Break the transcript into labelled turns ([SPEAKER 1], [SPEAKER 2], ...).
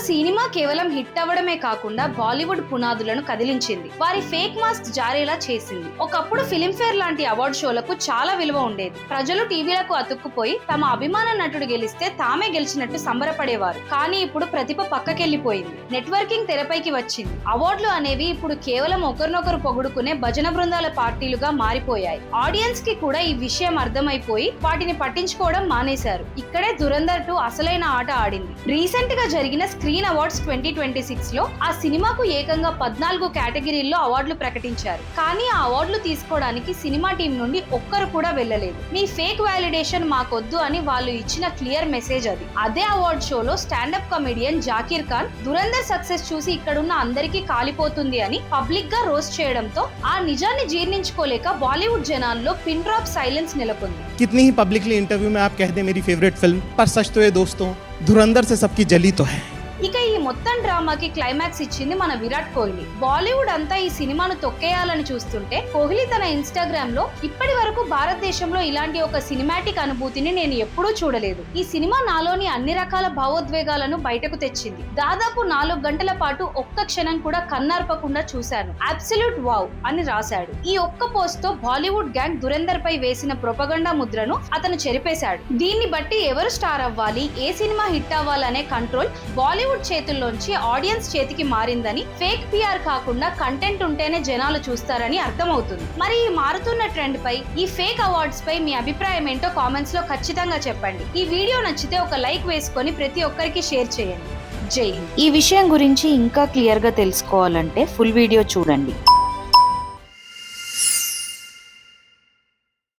[SPEAKER 1] Cinema కేవలం hit అవ్వడమే కాకుండా బాలీవుడ్ పునాదులను కదిలించింది. వారి ఫేక్ మాస్క్ జారేలా చేసింది. ఒకప్పుడు ఫిలింఫేర్ లాంటి అవార్డు షోలకు చాలా విలువ ఉండేది. ప్రజలు టీవీలకు అతుక్కుపోయి తమ అభిమాన నటుడు గెలిస్తే తామే గెలిచినట్టు సంబరపడేవారు. కానీ ఇప్పుడు ప్రతిభ పక్కకెళ్లిపోయింది. నెట్వర్కింగ్ తెరపైకి వచ్చింది. అవార్డులు అనేవి ఇప్పుడు కేవలం ఒకరినొకరు పొగుడుకునే భజన బృందాల పార్టీలుగా మారిపోయాయి. ఆడియన్స్ కి కూడా ఈ విషయం అర్థమైపోయి వాటిని పట్టించుకోవడం మానేశారు. ఇక్కడే దురంధర్ 2 అసలైన ఆట ఆడింది. రీసెంట్ గా జరిగిన స్క్రీన్ అవార్డ్స్ 2026 లో ఆ సినిమాకు ఏకంగా 14 కేటగిరీల్లో అవార్డులు ప్రకటించారు. కానీ ఆ అవార్డులు తీసుకోవడానికి సినిమా టీం నుండి ఒక్కరు కూడా వెళ్ళలేదు. మీ ఫేక్ వాలిడేషన్ మాకొద్దు అని వాళ్ళు ఇచ్చిన క్లియర్ మెసేజ్ అది. అదే అవార్డ్ షోలో standup comedian Zakir Khan Dhurandhar success చూసి ఇక్కడున్న అందరికీ కాలిపోతుంది అని పబ్లిక్ గా రోస్ట్ చేయడంతో ఆ నిజాన్ని జీర్ణించుకోలేక బాలీవుడ్ జనాల్లో పిన్ డ్రాప్ సైలెన్స్ నెలకొంది.
[SPEAKER 2] कितनी ही पब्लिकली इंटरव्यू में आप कह दें मेरी फेवरेट फिल्म, पर सच तो ये दोस्तों धुरंधर से सबकी जली तो है.
[SPEAKER 1] ఇక ఈ మొత్తం డ్రామాకి క్లైమాక్స్ ఇచ్చింది మన విరాట్ కోహ్లీ. బాలీవుడ్ అంతా ఈ సినిమాను తొక్కేయాలని చూస్తుంటే కోహ్లీ తన ఇన్స్టాగ్రామ్ లో ఇప్పటి వరకు భారతదేశంలో ఇలాంటి ఒక సినిమాటిక్ అనుభూతిని నేను ఎప్పుడూ చూడలేదు. ఈ సినిమా నాలోని అన్ని రకాల భావోద్వేగాలను బయటకు తెచ్చింది. దాదాపు 4 గంటల పాటు ఒక్క క్షణం కూడా కన్నార్పకుండా చూశాను. అబ్సల్యూట్ వావ్ అని రాశాడు. ఈ ఒక్క పోస్ట్ తో బాలీవుడ్ గ్యాంగ్ దురంధర్ పై వేసిన ప్రొపగండా ముద్రను అతను చెరిపేశాడు. దీన్ని బట్టి ఎవరు స్టార్ అవ్వాలి, ఏ సినిమా హిట్ అవ్వాలనే కంట్రోల్ బాలీవుడ్ చేతుల్లోంచి ఆడియన్స్ చేతికి మారిందని, ఫేక్ పిఆర్ కాకుండా కంటెంట్ ఉంటేనే జనాలు చూస్తారని అర్థమవుతుంది. మరి ఈ మారుతున్న ట్రెండ్ పై, ఈ ఫేక్ అవార్డ్స్ పై మీ అభిప్రాయం ఏంటో కామెంట్స్ లో ఖచ్చితంగా చెప్పండి. ఈ వీడియో నచ్చితే ఒక లైక్ వేసుకొని ప్రతి ఒక్కరికి షేర్ చేయండి. జై హింద్.
[SPEAKER 3] ఈ విషయం గురించి ఇంకా క్లియర్ గా తెలుసుకోవాలంటే ఫుల్ వీడియో చూడండి.